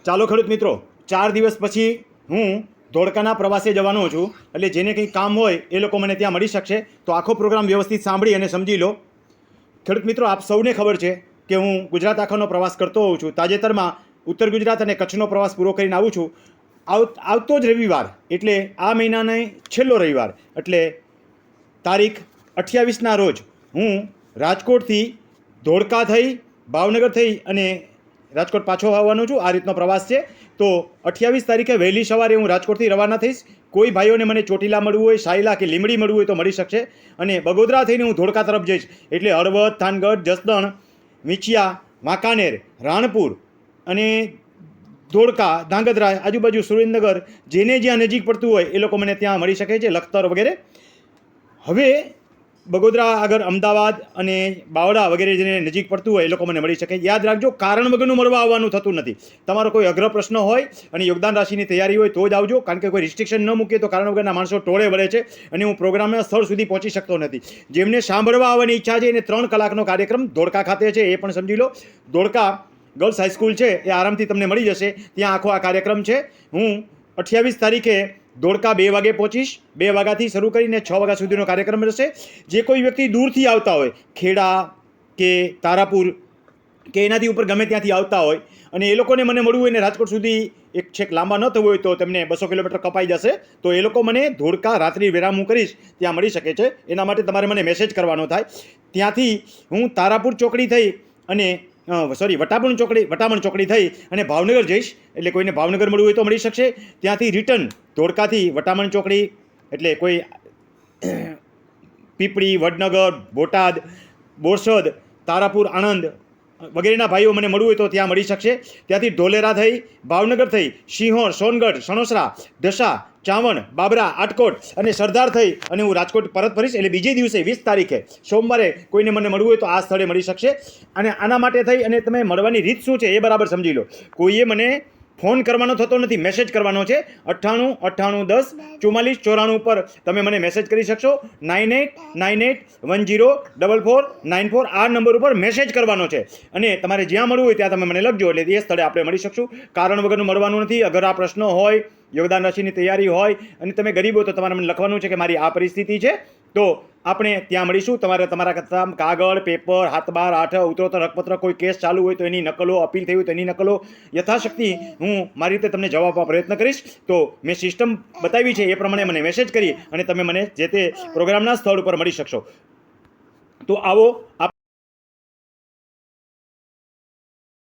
ચાલો ખેડૂત મિત્રો, 4 દિવસ પછી હું ધોળકાના પ્રવાસે જવાનો છું. એટલે જેને કંઈ કામ હોય એ લોકો મને ત્યાં મળી શકશે. તો આખો પ્રોગ્રામ વ્યવસ્થિત સાંભળી અને સમજી લો. ખેડૂત મિત્રો, આપ સૌને ખબર છે કે હું ગુજરાત આખાનો પ્રવાસ કરતો હોઉં છું. તાજેતરમાં ઉત્તર ગુજરાત અને કચ્છનો પ્રવાસ પૂરો કરીને આવું છું. આવતો જ રવિવાર એટલે આ મહિનાનો છેલ્લો રવિવાર એટલે તારીખ 28ના રોજ હું રાજકોટથી ધોળકા થઈ ભાવનગર થઈ અને રાજકોટ પાછો આવવાનો છું. આ રીતનો પ્રવાસ છે. તો 28 તારીખે વહેલી સવારે હું રાજકોટથી રવાના થઈશ. કોઈ ભાઈઓને મને ચોટીલા મળવું હોય, સાયલા કે લીમડી મળવું હોય તો મળી શકશે. અને બગોદરા થઈને હું ધોળકા તરફ જઈશ. એટલે હળવદ, થાનગઢ, જસદણ, વિંછિયા, વાંકાનેર, રાણપુર અને ધોળકા, ધાંગધ્રા, આજુબાજુ સુરેન્દ્રનગર, જેને જ્યાં નજીક પડતું હોય એ લોકો મને ત્યાં મળી શકે છે, લખતર વગેરે. હવે બગોદરા આગળ અમદાવાદ અને બાવળા વગેરે જેને નજીક પડતું હોય એ લોકો મને મળી શકે. યાદ રાખજો, કારણ વગરનું મળવા આવવાનું થતું નથી. તમારો કોઈ અઘરો પ્રશ્ન હોય અને યોગદાન રાશિની તૈયારી હોય તો જ આવજો, કારણ કે કોઈ રિસ્ટ્રિક્શન ન મૂકીએ તો કારણ વગરના માણસો ટોળે વળે છે અને હું પ્રોગ્રામના સ્થળ સુધી પહોંચી શકતો નથી. જેમને સાંભળવા આવવાની ઈચ્છા છે એને 3 કલાકનો કાર્યક્રમ ધોળકા ખાતે છે, એ પણ સમજી લો. ધોળકા ગર્લ્સ હાઈસ્કૂલ છે એ આરામથી તમને મળી જશે. ત્યાં આખો આ કાર્યક્રમ છે. હું 28 તારીખે ધોળકા 2 વાગે પહોંચીશ. 2 વાગ્યાથી શરૂ કરીને 6 વાગ્યા સુધીનો કાર્યક્રમ રહેશે. જે કોઈ વ્યક્તિ દૂરથી આવતા હોય, ખેડા કે તારાપુર કે એનાથી ઉપર ગમે ત્યાંથી આવતા હોય અને એ લોકોને મને મળવું હોય ને રાજકોટ સુધી એક છેક લાંબા ન થવું હોય તો તેમને 200 કિલોમીટર કપાઈ જશે. તો એ લોકો મને ધોળકા રાત્રિ વિરામ હું કરીશ ત્યાં મળી શકે છે. એના માટે તમારે મને મેસેજ કરવાનો થાય. ત્યાંથી હું તારાપુર ચોકડી થઈ અને વટામણ ચોકડી થઈ અને ભાવનગર જઈશ. એટલે કોઈને ભાવનગર મળવું હોય તો મળી શકશે. ત્યાંથી રિટર્ન ધોળકાથી વટામણ ચોકડી એટલે કોઈ પીપળી, વડનગર, બોટાદ, બોરસદ, તારાપુર, આણંદ વગેરેના ભાઈઓ મને મળવું હોય તો ત્યાં મળી શકશે. ત્યાંથી ઢોલેરા થઈ, ભાવનગર થઈ, સિંહોર, સોનગઢ, સણોસરા, ઢસા, ચાવણ, બાબરા, આટકોટ અને સરદાર થઈ અને હું રાજકોટ પરત ફરીશ. એટલે બીજે દિવસે 20 તારીખે સોમવારે કોઈને મને મળવું હોય તો આ સ્થળે મળી શકશે. અને આના માટે થઈ અને તમે મળવાની રીત શું છે એ બરાબર સમજી લો. કોઈએ મને ફોન કરવાનો થતો નથી, મેસેજ કરવાનો છે. 98 98 10 44 94 ઉપર તમે મને મેસેજ કરી શકશો. 9898104494 આ નંબર ઉપર મેસેજ કરવાનો છે. અને તમારે જ્યાં મળવું હોય ત્યાં તમે મને લખજો, એટલે એ સ્થળે આપણે મળી શકશું. કારણ વગરનું મળવાનું નથી. અગર આ પ્રશ્નો હોય, યોગદાન રાશિની તૈયારી હોય અને તમે ગરીબ હો તો તમારે મને લખવાનું છે કે મારી આ પરિસ્થિતિ છે, તો આપણે ત્યાં મળીશું. તમારા કાગળ, પેપર, હાથબાર, આઠ, ઉત્તરોત્તર હકપત્ર, કોઈ કેસ ચાલુ હોય તો એની નકલો, અપીલ થઈ હોય તો એની નકલો યથાશક્તિ હું મારી રીતે તમને જવાબ આપવા પ્રયત્ન કરીશ. તો મેં સિસ્ટમ બતાવી છે એ પ્રમાણે મને મેસેજ કરી અને તમે મને જે તે પ્રોગ્રામના સ્થળ ઉપર મળી શકશો. તો આવો.